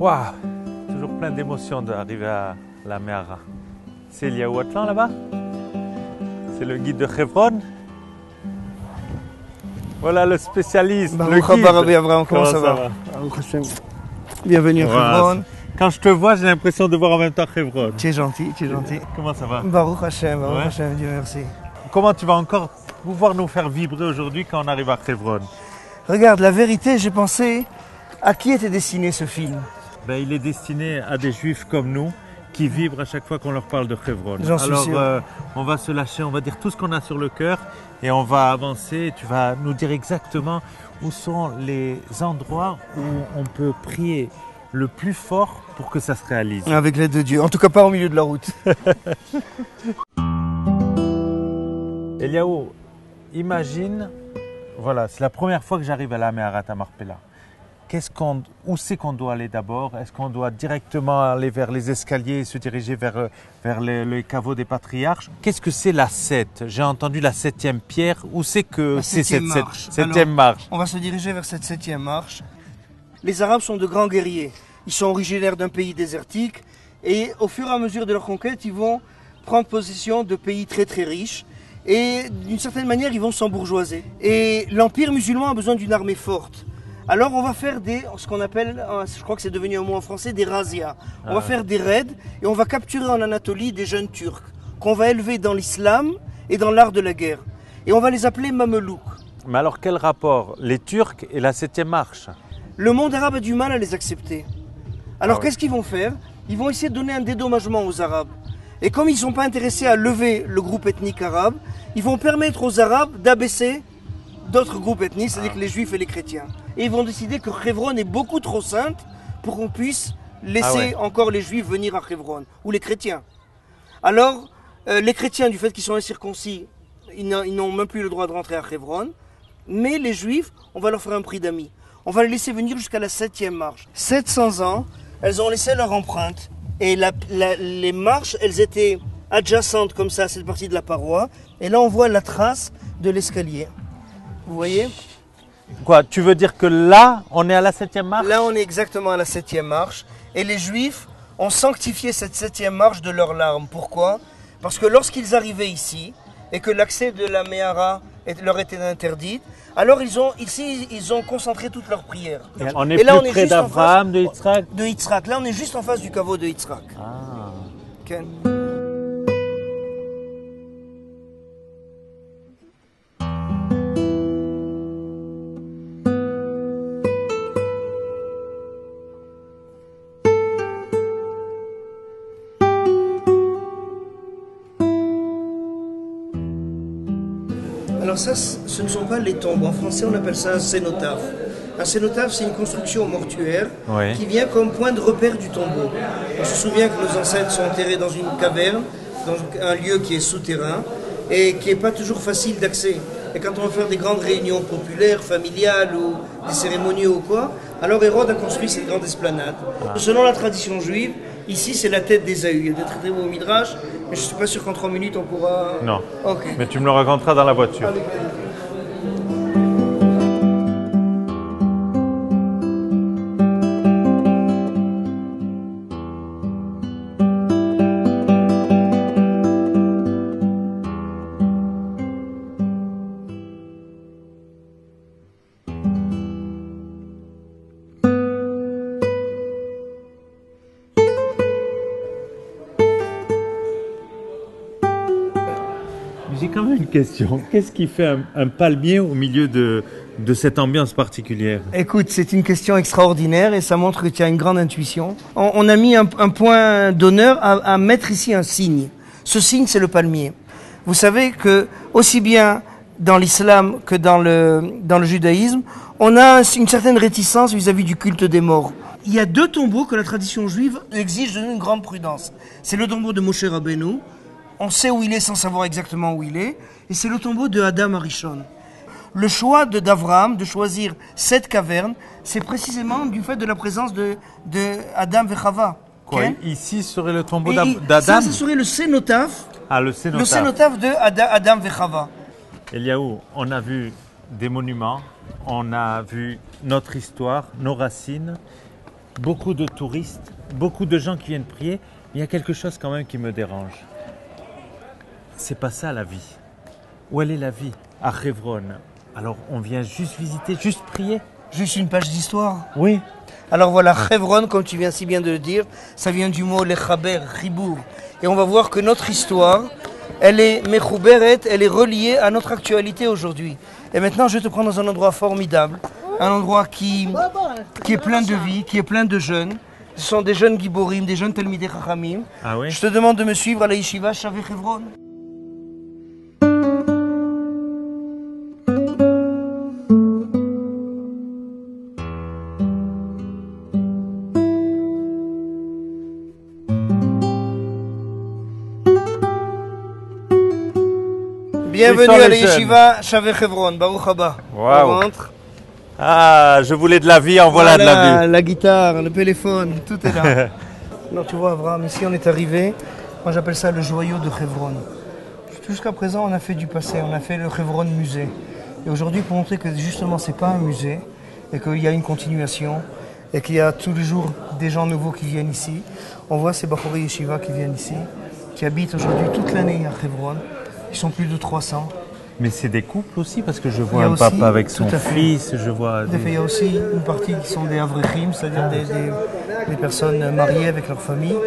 Waouh, toujours plein d'émotions d'arriver à la Me'ara. C'est Eliaou Atlan là-bas. C'est le guide de Hebron. Voilà le spécialiste, le guide. Comment ça va? Bienvenue à Hebron. Quand je te vois, j'ai l'impression de voir en même temps Hebron. Tu es gentil, tu es gentil. Comment ça va? Baruch Hashem, Dieu merci. Comment tu vas encore pouvoir nous faire vibrer aujourd'hui quand on arrive à Hebron? Regarde, la vérité, j'ai pensé à qui était destiné ce film. Ben, il est destiné à des juifs comme nous qui vibrent à chaque fois qu'on leur parle de Hebron. J'en suis sûr. On va se lâcher, on va dire tout ce qu'on a sur le cœur et on va avancer. Tu vas nous dire exactement où sont les endroits où on peut prier le plus fort pour que ça se réalise. Avec l'aide de Dieu, en tout cas pas au milieu de la route. Eliaou, imagine, voilà, c'est la première fois que j'arrive à la Me'arat Marpella. Où c'est qu'on doit aller d'abord? Est-ce qu'on doit directement aller vers les escaliers et se diriger vers le caveau des patriarches? Qu'est-ce que c'est la 7? J'ai entendu la 7e pierre. Où c'est que c'est cette 7e marche? On va se diriger vers cette 7e marche. Les Arabes sont de grands guerriers. Ils sont originaires d'un pays désertique et au fur et à mesure de leur conquête, ils vont prendre possession de pays très très riches et d'une certaine manière, ils vont s'embourgeoiser. Et l'Empire musulman a besoin d'une armée forte. Alors on va faire ce qu'on appelle, je crois que c'est devenu un mot en français, des razzias. On va faire des raids et on va capturer en Anatolie des jeunes Turcs qu'on va élever dans l'islam et dans l'art de la guerre. Et on va les appeler Mamelouks. Mais alors quel rapport les Turcs et la 7e marche? Le monde arabe a du mal à les accepter. Alors qu'est-ce qu'ils vont faire? Ils vont essayer de donner un dédommagement aux Arabes. Et comme ils ne sont pas intéressés à lever le groupe ethnique arabe, ils vont permettre aux Arabes d'abaisser d'autres groupes ethniques, c'est-à-dire que les Juifs et les chrétiens. Et ils vont décider que Hebron est beaucoup trop sainte pour qu'on puisse laisser encore les Juifs venir à Hebron, ou les chrétiens. Alors, les chrétiens, du fait qu'ils sont incirconcis, ils n'ont même plus le droit de rentrer à Hebron, mais les Juifs, on va leur faire un prix d'amis. On va les laisser venir jusqu'à la 7e marche. 700 ans, elles ont laissé leur empreinte. Et les marches, elles étaient adjacentes comme ça à cette partie de la paroi. Et là, on voit la trace de l'escalier. Vous voyez? Quoi, tu veux dire que là, on est à la 7e marche? Là, on est exactement à la 7e marche. Et les Juifs ont sanctifié cette 7e marche de leurs larmes. Pourquoi? Parce que lorsqu'ils arrivaient ici, et que l'accès de la Me'ara leur était interdit, alors ils ont concentré toutes leurs prières. On est plus près d'Abraham, de Yitzhak? De Yitzhak. Là, on est juste en face du caveau de Yitzhak. Ah. Okay. Alors ça, ce ne sont pas les tombes. En français, on appelle ça un cénotaphe. Un cénotaphe, c'est une construction mortuaire qui vient comme point de repère du tombeau. On se souvient que nos ancêtres sont enterrés dans une caverne, dans un lieu qui est souterrain et qui n'est pas toujours facile d'accès. Et quand on va faire des grandes réunions populaires, familiales ou des cérémonies ou quoi, alors Hérode a construit cette grande esplanade. Selon la tradition juive, ici c'est la tête d'Ésaü. Il y a des traités au Midrash, mais je ne suis pas sûr qu'en 3 minutes on pourra... Non, okay. Mais tu me le raconteras dans la voiture. J'ai quand même une question. Qu'est-ce qui fait un palmier au milieu de cette ambiance particulière? Écoute, c'est une question extraordinaire et ça montre que tu as une grande intuition. On a mis un point d'honneur à mettre ici un signe. Ce signe, c'est le palmier. Vous savez que aussi bien dans l'islam que dans le judaïsme, on a une certaine réticence vis-à-vis du culte des morts. Il y a 2 tombeaux que la tradition juive exige de nous une grande prudence. C'est le tombeau de Moshe Rabbeinu. On sait où il est sans savoir exactement où il est. Et c'est le tombeau de Adam Arishon. Le choix d'Abraham de choisir cette caverne, c'est précisément du fait de la présence de Adam et Chava. Ici serait le tombeau d'Adam? Ça serait le cénotaphe. Ah, le cénotaphe. Le cénotaphe de Adam et Chava. Eliaou, on a vu des monuments, on a vu notre histoire, nos racines. beaucoup de touristes, beaucoup de gens qui viennent prier. Il y a quelque chose quand même qui me dérange. C'est pas ça la vie. Où elle est la vie? À Hebron. Alors on vient juste visiter, juste prier? Juste une page d'histoire. Oui. Alors voilà, Hebron, comme tu viens si bien de le dire, ça vient du mot lechaber, ribour. Et on va voir que notre histoire, elle est mechouberet, elle est reliée à notre actualité aujourd'hui. Et maintenant, je vais te prendre dans un endroit formidable, un endroit qui est plein de vie, qui est plein de jeunes. Ce sont des jeunes giborim, des jeunes Talmidei Chachamim. Ah oui? Je te demande de me suivre à la yeshiva Shavei Hebron. Bienvenue à la yeshiva Shavei Hebron, Baruch Haba. Waouh. On rentre. Ah, je voulais de la vie, en voilà de la vie. La guitare, le téléphone, tout est là. Non, tu vois, Abraham, ici on est arrivé. Moi j'appelle ça le joyau de Hebron. Jusqu'à présent, on a fait du passé, on a fait le Hebron musée. Et aujourd'hui, pour montrer que justement, c'est pas un musée et qu'il y a une continuation et qu'il y a tous les jours des gens nouveaux qui viennent ici, on voit ces Bachorei Yeshiva qui viennent ici, qui habitent aujourd'hui toute l'année à Hebron. Ils sont plus de 300. Mais c'est des couples aussi, parce que je vois Il y a un aussi, papa avec son tout à fait. fils, je vois... Tout à fait, il y a aussi une partie qui sont des avrechim, c'est-à-dire des personnes mariées avec leur famille.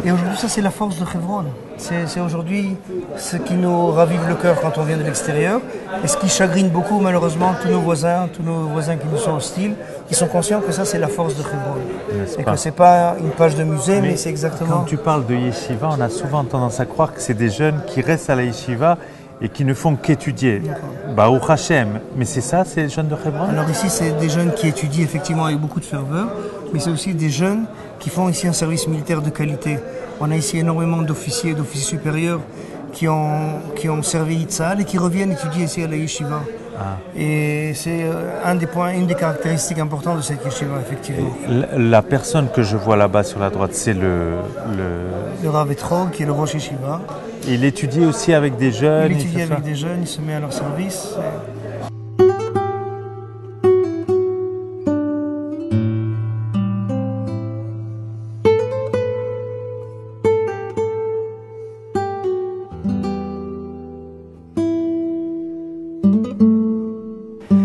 Et aujourd'hui, ça c'est la force de Hebron. C'est aujourd'hui ce qui nous ravive le cœur quand on vient de l'extérieur et ce qui chagrine beaucoup malheureusement tous nos voisins qui nous sont hostiles, qui sont conscients que ça c'est la force de Hebron. Et que c'est pas une page de musée, mais c'est exactement... Quand tu parles de yeshiva, on a souvent tendance à croire que c'est des jeunes qui restent à la yeshiva et qui ne font qu'étudier. Baruch Hashem. Mais c'est ça, c'est les jeunes de Hebron? Alors ici, c'est des jeunes qui étudient effectivement avec beaucoup de ferveur, mais c'est aussi des jeunes qui font ici un service militaire de qualité. On a ici énormément d'officiers et d'officiers supérieurs qui ont servi Itzal et qui reviennent étudier ici à la yeshiva. Ah. Et c'est une des caractéristiques importantes de cette yeshiva, effectivement. La personne que je vois là-bas sur la droite, c'est le... Le Rav Etrog, qui est le Rosh Yeshiva. Il étudie aussi avec des jeunes? Il étudie avec des jeunes, il se met à leur service.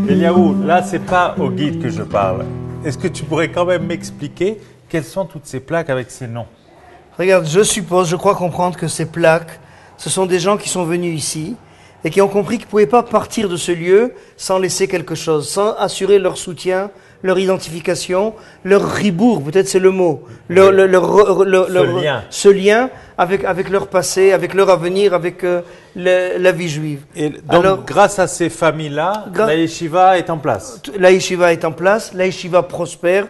Eliaou, là, c'est pas au guide que je parle. Est-ce que tu pourrais quand même m'expliquer quelles sont toutes ces plaques avec ces noms? Regarde, je crois comprendre que ces plaques, ce sont des gens qui sont venus ici et qui ont compris qu'ils ne pouvaient pas partir de ce lieu sans laisser quelque chose, sans assurer leur soutien, leur identification, leur ribour, peut-être c'est le mot, ce lien avec leur passé, avec leur avenir, avec la vie juive. Et donc, alors, grâce à ces familles-là, la yeshiva est en place. La yeshiva est en place, la yeshiva prospère.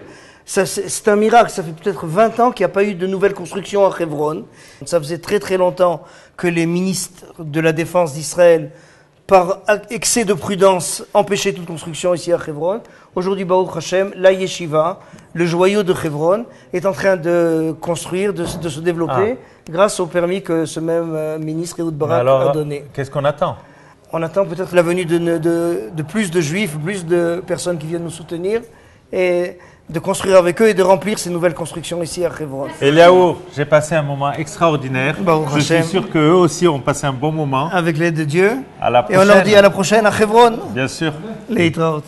C'est un miracle, ça fait peut-être 20 ans qu'il n'y a pas eu de nouvelles constructions à Hebron. Ça faisait très très longtemps que les ministres de la Défense d'Israël, par excès de prudence, empêchaient toute construction ici à Hebron. Aujourd'hui, Baruch Hashem, la yeshiva, le joyau de Hebron, est en train de construire, de se développer, grâce au permis que ce même ministre Ehud Barak a donné. Qu'est-ce qu'on attend? On attend peut-être la venue de plus de juifs, plus de personnes qui viennent nous soutenir, et de construire avec eux et de remplir ces nouvelles constructions ici à Hebron. Eliaou, j'ai passé un moment extraordinaire. Je suis sûr qu'eux aussi ont passé un bon moment. Avec l'aide de Dieu. À la prochaine. Et on leur dit à la prochaine à Hebron. Bien sûr. Leitraot.